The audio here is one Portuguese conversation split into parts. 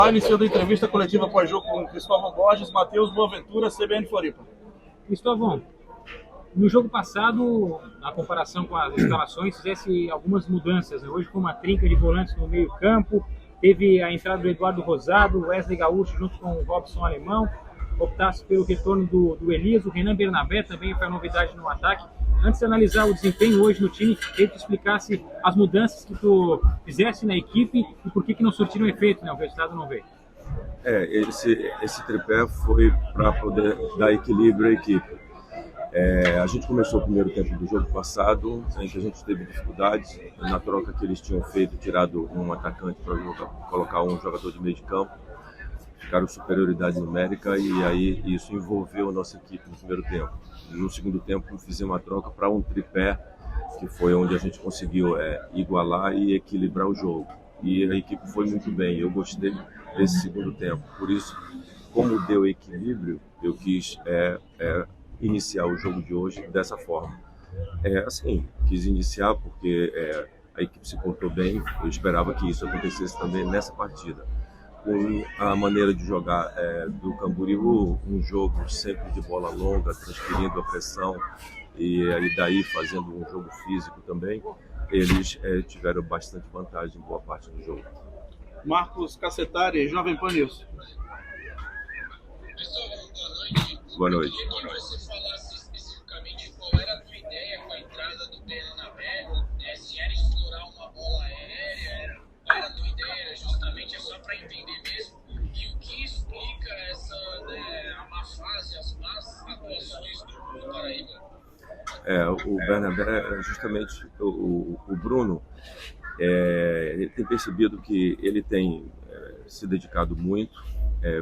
Iniciando a entrevista coletiva pós-jogo com Cristóvão Borges, Matheus Boaventura, CBN Floripa. Cristóvão, no jogo passado, na comparação com as escalações, fizesse algumas mudanças, né? Hoje com uma trinca de volantes no meio campo, teve a entrada do Eduardo Rosado, Wesley Gaúcho junto com o Robson Alemão, optasse pelo retorno do Elias, o Renan Bernabé também foi a novidade no ataque. Antes de analisar o desempenho hoje no time, queria que tu explicasse as mudanças que tu fizesse na equipe e por que não surtiram efeito, né? O resultado não veio. Esse tripé foi para poder dar equilíbrio à equipe. A gente começou o primeiro tempo do jogo passado, em que a gente teve dificuldades na troca que eles tinham feito, tirado um atacante para colocar um jogador de meio de campo. Ficaram superioridade numérica e aí isso envolveu a nossa equipe no primeiro tempo. No segundo tempo fizemos uma troca para um tripé, que foi onde a gente conseguiu igualar e equilibrar o jogo. E a equipe foi muito bem, eu gostei desse segundo tempo. Por isso, como deu equilíbrio, eu quis iniciar o jogo de hoje dessa forma. Quis iniciar porque a equipe se portou bem, eu esperava que isso acontecesse também nessa partida. Com a maneira de jogar do Camboriú, um jogo sempre de bola longa, transferindo a pressão e aí daí fazendo um jogo físico também, eles tiveram bastante vantagem em boa parte do jogo. Marcos Cacetari, Jovem Pan News. Boa noite. Eu queria que você falasse especificamente qual era a tua ideia com a entrada do Bernabé, se era explorar uma bola aérea, qual era a tua ideia, justamente só para entender mesmo, e o que explica essa a má fase, as más atuações do Paraíba. O Bernabé, justamente o Bruno, ele tem percebido que ele tem se dedicado muito,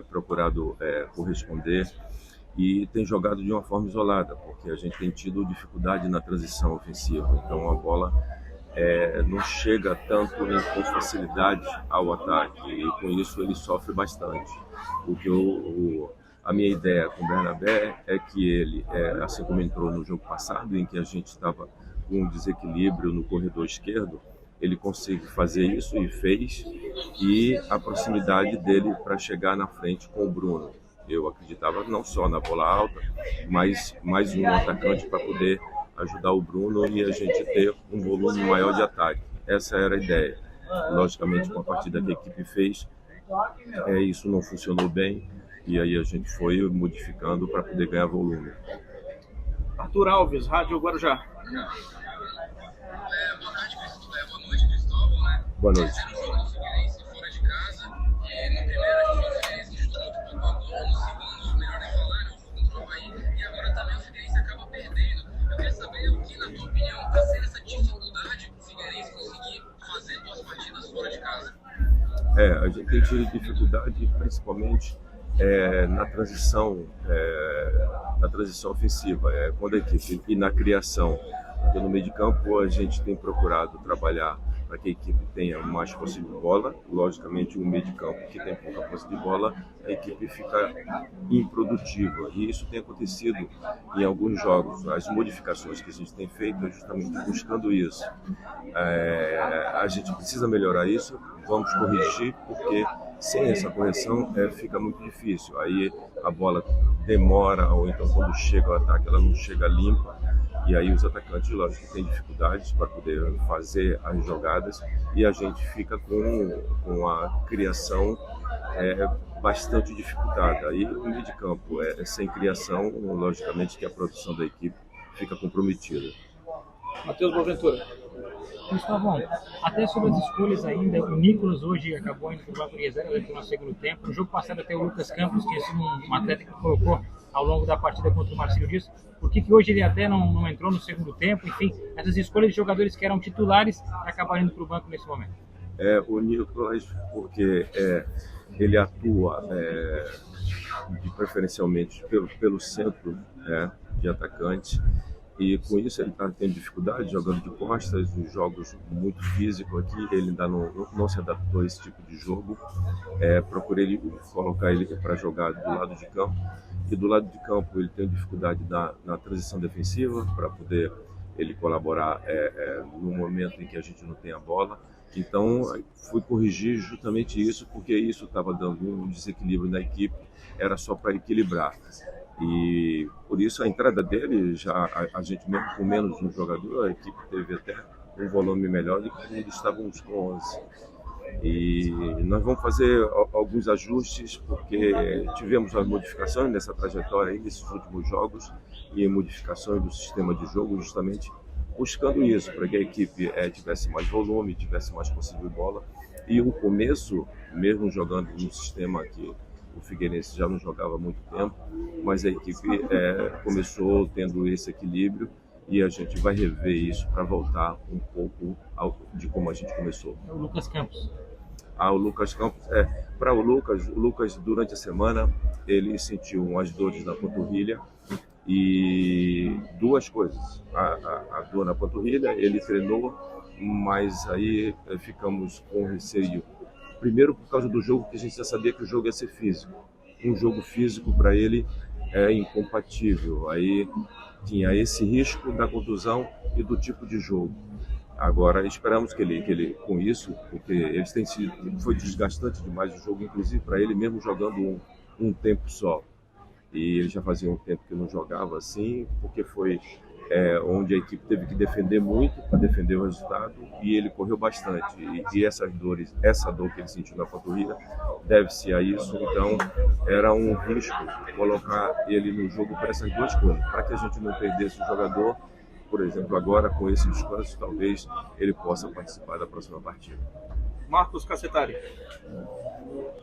procurado corresponder e tem jogado de uma forma isolada, porque a gente tem tido dificuldade na transição ofensiva, então a bola não chega tanto com facilidade ao ataque e com isso ele sofre bastante. A minha ideia com o Bernabé é que ele, assim como entrou no jogo passado, em que a gente estava com um desequilíbrio no corredor esquerdo, ele consegue fazer isso e fez, e a proximidade dele para chegar na frente com o Bruno. Eu acreditava não só na bola alta, mas mais um atacante para poder ajudar o Bruno e a gente ter um volume maior de ataque. Essa era a ideia. Logicamente, com a partida que a equipe fez, isso não funcionou bem, e aí a gente foi modificando para poder ganhar volume. Arthur Alves, Rádio Guarujá. Boa tarde, boa noite, Cristóvão, né? Boa noite. Terceiro jogo do Figueirense fora de casa, no primeiro a gente viu o Figueirense chutou muito pouco a gol, no segundo, melhor nem falar, né? O jogo contra o Avaí, e agora também o Figueirense acaba perdendo. Eu queria saber o que, na tua opinião, está sendo essa dificuldade para o Figueirense conseguir fazer boas partidas fora de casa. A gente tem tido dificuldade, principalmente na transição ofensiva, quando a equipe e na criação. Porque no meio de campo a gente tem procurado trabalhar para que a equipe tenha mais posse de bola. Logicamente, um meio de campo que tem pouca posse de bola, a equipe fica improdutiva. E isso tem acontecido em alguns jogos. As modificações que a gente tem feito é justamente buscando isso. A gente precisa melhorar isso, vamos corrigir, porque sem essa correção fica muito difícil. Aí a bola demora, ou então quando chega ao ataque ela não chega limpa. E aí os atacantes, lógico, têm dificuldades para poder fazer as jogadas e a gente fica com a criação bastante dificultada. E o meio de campo sem criação, logicamente que a produção da equipe fica comprometida. Matheus Boaventura. Cristóvão, até sobre as escolhas ainda, o Nicolas hoje acabou indo para o banco de reserva no segundo tempo. No jogo passado até o Lucas Campos tinha sido um atleta que colocou ao longo da partida contra o Marcílio Dias. Por que hoje ele até não entrou no segundo tempo? Enfim, essas escolhas de jogadores que eram titulares acabaram indo para o banco nesse momento. O Nicolas, porque ele atua preferencialmente pelo centro de atacante, e com isso ele está tendo dificuldade jogando de costas, os jogos muito físicos aqui, ele ainda não se adaptou a esse tipo de jogo. Procurei colocar ele para jogar do lado de campo e do lado de campo ele tem dificuldade na transição defensiva para poder ele colaborar no momento em que a gente não tem a bola. Então, fui corrigir justamente isso, porque isso estava dando um desequilíbrio na equipe, era só para equilibrar. E por isso a entrada dele, já a gente mesmo com menos um jogador, a equipe teve até um volume melhor do que quando estávamos com 11. E nós vamos fazer alguns ajustes, porque tivemos as modificações nessa trajetória aí, nesses últimos jogos, e modificações do sistema de jogo, justamente buscando isso, para que a equipe tivesse mais volume, tivesse mais posse de bola. E o começo, mesmo jogando num sistema que o Figueirense já não jogava há muito tempo, mas a equipe começou tendo esse equilíbrio, e a gente vai rever isso para voltar um pouco de como a gente começou. O Lucas Campos. O Lucas Campos, para o Lucas durante a semana ele sentiu umas dores na panturrilha, e duas coisas, a dor na panturrilha, ele treinou, mas aí ficamos com receio, primeiro por causa do jogo, que a gente já sabia que o jogo ia ser físico, um jogo físico para ele é incompatível, aí tinha esse risco da contusão e do tipo de jogo. Agora esperamos que ele com isso, porque eles têm sido, foi desgastante demais o jogo, inclusive para ele mesmo jogando um tempo só. E ele já fazia um tempo que não jogava assim, porque foi onde a equipe teve que defender muito para defender o resultado, e ele correu bastante. E essas dores, essa dor que ele sentiu na panturrilha, deve-se a isso. Então era um risco colocar ele no jogo para essas duas coisas, para que a gente não perdesse o jogador. Por exemplo, agora com esse descanso, talvez ele possa participar da próxima partida. Marcos Cacetari. Com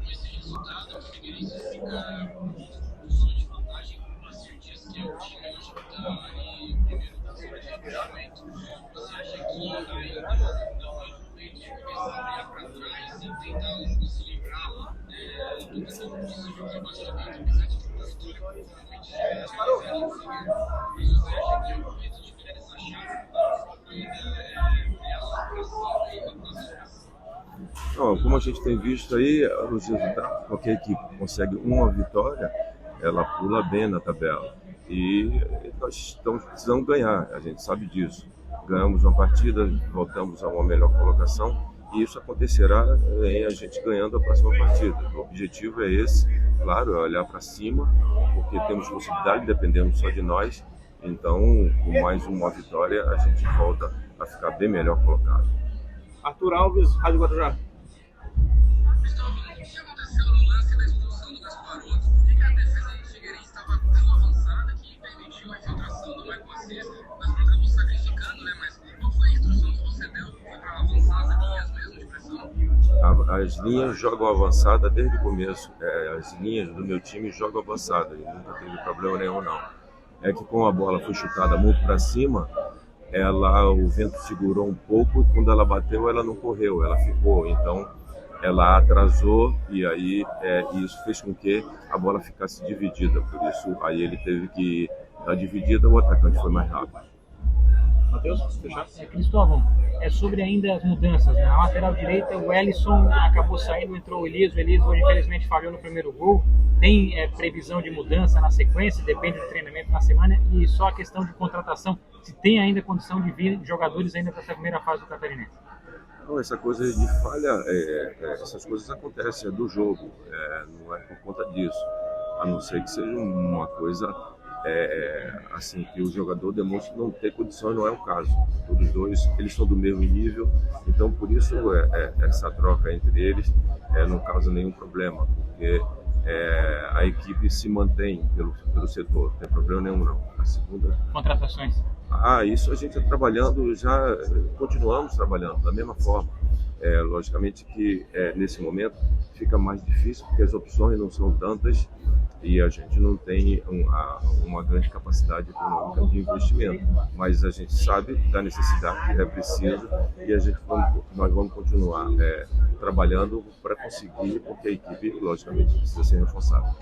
esse resultado, o Figueirense fica com posição de vantagem com o Certeza, que é o time hoje que está ali primeiro da zona de rebaixamento. Você acha que ainda não é o momento de começar a olhar para trás e tentar logo se livrar do possível rebaixamento, apesar de que uma vitória provavelmente já é zero em seguida? Mas você acha que é o momento de virar essa chave para ainda criar superação e classificação? Não, como a gente tem visto aí, os resultados, qualquer equipe consegue uma vitória, ela pula bem na tabela. E nós estamos precisando ganhar, a gente sabe disso. Ganhamos uma partida, voltamos a uma melhor colocação, e isso acontecerá em a gente ganhando a próxima partida. O objetivo é esse, claro, é olhar para cima, porque temos possibilidade, dependendo só de nós. Então, com mais uma vitória, a gente volta a ficar bem melhor colocado. Arthur Alves, Rádio Guarujá. Cristóvão, o que aconteceu no lance da expulsão do Gasparotto? Por que a defesa do Figueirense estava tão avançada que permitiu a infiltração do Michael Assis? Nós acabamos sacrificando, né? Mas qual foi a instrução que você deu para avançar as linhas mesmo de pressão? As linhas jogam avançada desde o começo. As linhas do meu time jogam avançada, e nunca teve problema nenhum, não. É que como a bola foi chutada muito para cima, o vento segurou um pouco, e quando ela bateu, ela não correu, ela ficou. Então, ela atrasou, e aí isso fez com que a bola ficasse dividida. Por isso, aí ele teve que dar dividida, o atacante foi mais rápido. Matheus, fechar? Cristóvão, sobre ainda as mudanças, né? Na lateral direita, o Ellison acabou saindo, entrou o Elias hoje infelizmente falhou no primeiro gol. Tem previsão de mudança na sequência, depende do treinamento na semana, e só a questão de contratação, se tem ainda condição de vir jogadores ainda para essa primeira fase do Catarinense. Não, essa coisa de falha, essas coisas acontecem, é do jogo, não é por conta disso, a não ser que seja uma coisa assim, que o jogador demonstra não ter condições, não é o caso. Todos os dois, eles são do mesmo nível, então por isso essa troca entre eles não causa nenhum problema, porque a equipe se mantém pelo setor, não tem problema nenhum não. A segunda... Contratações? Isso a gente está trabalhando, já continuamos trabalhando da mesma forma. Logicamente que nesse momento fica mais difícil, porque as opções não são tantas e a gente não tem uma grande capacidade econômica de investimento, mas a gente sabe da necessidade que é preciso, e nós vamos continuar trabalhando para conseguir, porque a equipe logicamente precisa ser reforçada.